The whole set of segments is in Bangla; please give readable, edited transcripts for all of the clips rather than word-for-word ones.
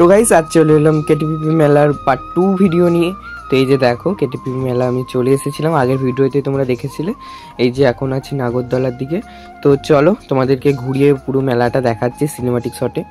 তো গাইস আজ চলে এলাম কেটিপি মেলার পার্ট 2 ভিডিও নিয়ে। তো এই যে দেখো কেটিপি মেলা আমি চলে এসেছিলাম, আগের ভিডিওতে তোমরা দেখেছিলে। এই যে এখন আছি নাগরদোলার দিকে। তো চলো তোমাদেরকে ঘুরিয়ে পুরো মেলাটা দেখাচ্ছি সিনেমাটিক শটে।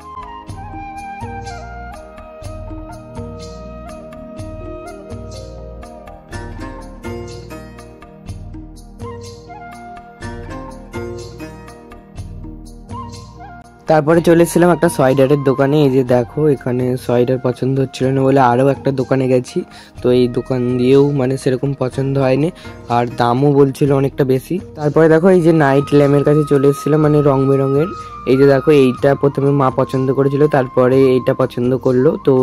তারপরে চলে এসেছিলাম একটা সোয়েটারের দোকানে। এই যে দেখো এখানে সোয়েটার পছন্দ হচ্ছিল না বলে আরও একটা দোকানে গেছি। তো এই দোকান দিয়েও মানে সেরকম পছন্দ হয়নি, আর দামও বলছিল অনেকটা বেশি। তারপরে দেখো এই যে নাইট ল্যাম্পের কাছে চলে এসেছিলাম, মানে রং বেরঙের। এই যে দেখো এইটা প্রথমে মা পছন্দ করেছিল, তারপরে এইটা পছন্দ করলো। তো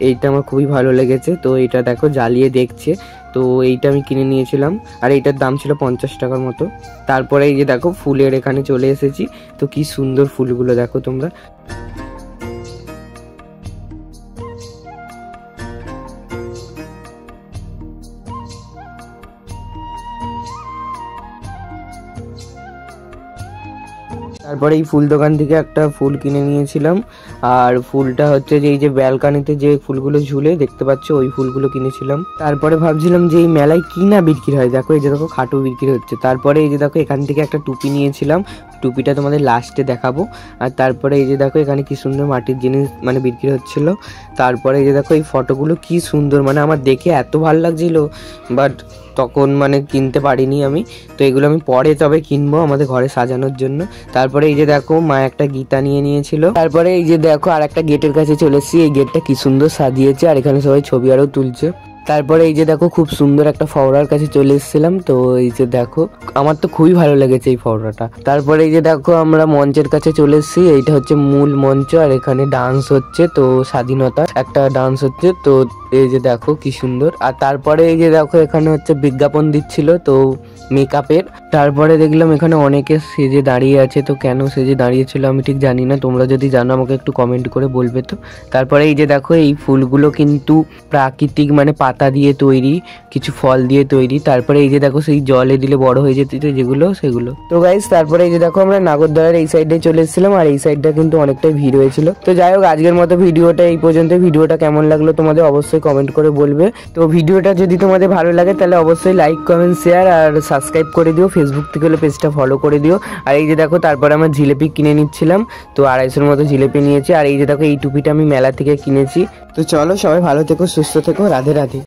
এইটা আমার খুবই ভালো লেগেছে। তো এইটা দেখো জ্বালিয়ে দেখছে। তো এইটা আমি কিনে নিয়েছিলাম, আর এইটার দাম ছিল 50 টাকার মতো। তারপরে এই যে দেখো ফুলের এখানে চলে এসেছি। তো কি সুন্দর ফুলগুলো দেখো তোমরা। তারপরে এই ফুল দোকান থেকে একটা ফুল কিনে নিয়েছিলাম, আর ফুলটা হচ্ছে যে এই যে ব্যালকানিতে যে ফুলগুলো ঝুলে দেখতে পাচ্ছ ওই ফুলগুলো কিনেছিলাম। তারপরে ভাবছিলাম যে এই মেলায় কি না বিক্রি হয়, দেখো এই যে দেখো খাটু বিক্রি হচ্ছে। তারপরে এই যে দেখো এখান থেকে একটা টুপি নিয়েছিলাম, টুপিটা তোমাদের লাস্টে দেখাবো। আর তারপরে এই যে দেখো এখানে কি সুন্দর মাটির জিনিস মানে বিক্রি হচ্ছিল। তারপরে এই যে দেখো এই ফটোগুলো কি সুন্দর, মানে আমার দেখে এত ভালো লাগছিল, বাট তখন মানে কিনতে পারিনি আমি। তো এগুলো আমি পরে তবে কিনবো আমাদের ঘরে সাজানোর জন্য। তারপরে এই যে দেখো মা একটা গীতা নিয়ে নিয়েছিল। তারপরে এই যে দেখো আর একটা গেটের কাছে চলে এসেছি। এই গেটটা কি সুন্দর সাজিয়েছে, আর এখানে সবাই ছবি আরও তুলছে। তারপরে এই যে দেখো খুব সুন্দর একটা ফওয়ারার কাছে চলে এসেছিলাম। তো এই যে দেখো আমার তো খুবই ভালো লেগেছে এই ফওয়ারাটা। তারপরে এই যে দেখো আমরা মঞ্চের কাছে চলে এসেছি। এইটা হচ্ছে মূল মঞ্চ, আর এখানে ডান্স হচ্ছে। তো স্বাধীনতার একটা ডান্স হচ্ছে। তো এই যে দেখো কি সুন্দর। আর তারপরে এই যে দেখো এখানে হচ্ছে বিজ্ঞাপন দিচ্ছিল তো মেকআপের। তারপরে দেখলাম এখানে অনেকে সেজে দাঁড়িয়ে আছে। তো কেন সেজে দাঁড়িয়েছিল আমি ঠিক জানি না, তোমরা যদি জানো আমাকে একটু কমেন্ট করে বলবে। তো তারপরে এই যে দেখো এই ফুলগুলো কিন্তু প্রাকৃতিক, মানে পাতা দিয়ে তৈরি, কিছু ফল দিয়ে তৈরি। তারপরে এই যে দেখো সেই জলে দিলে বড় হয়ে যেত যেগুলো সেগুলো। তো গাইস তারপরে এই যে দেখো আমরা নাগরদোলার এই সাইডে চলে এসেছিলাম, আর এই সাইডটা কিন্তু অনেকটাই ভিড় হয়েছিল। তো যাই হোক আজকের মতো ভিডিওটা এই পর্যন্ত। ভিডিওটা কেমন লাগলো তোমাদের অবশ্যই কমেন্ট করে বলবে। তো ভিডিওটা যদি তোমাদের ভালো লাগে তাহলে অবশ্যই লাইক কমেন্ট শেয়ার আর সাবস্ক্রাইব করে দিও। ফেসবুক থেকে হলে পেজটা ফলো করে দিও। আর এই যে দেখো তারপরে আমরা জিলেপি কিনে নিচ্ছিলাম। তো 250-এর মতো জিলেপি নিয়েছি। আর এই যে দেখো এই টুপিটা আমি মেলা থেকে কিনেছি। তো চলো সবাই ভালো থেকো, সুস্থ থেকো, রাধে রাধে।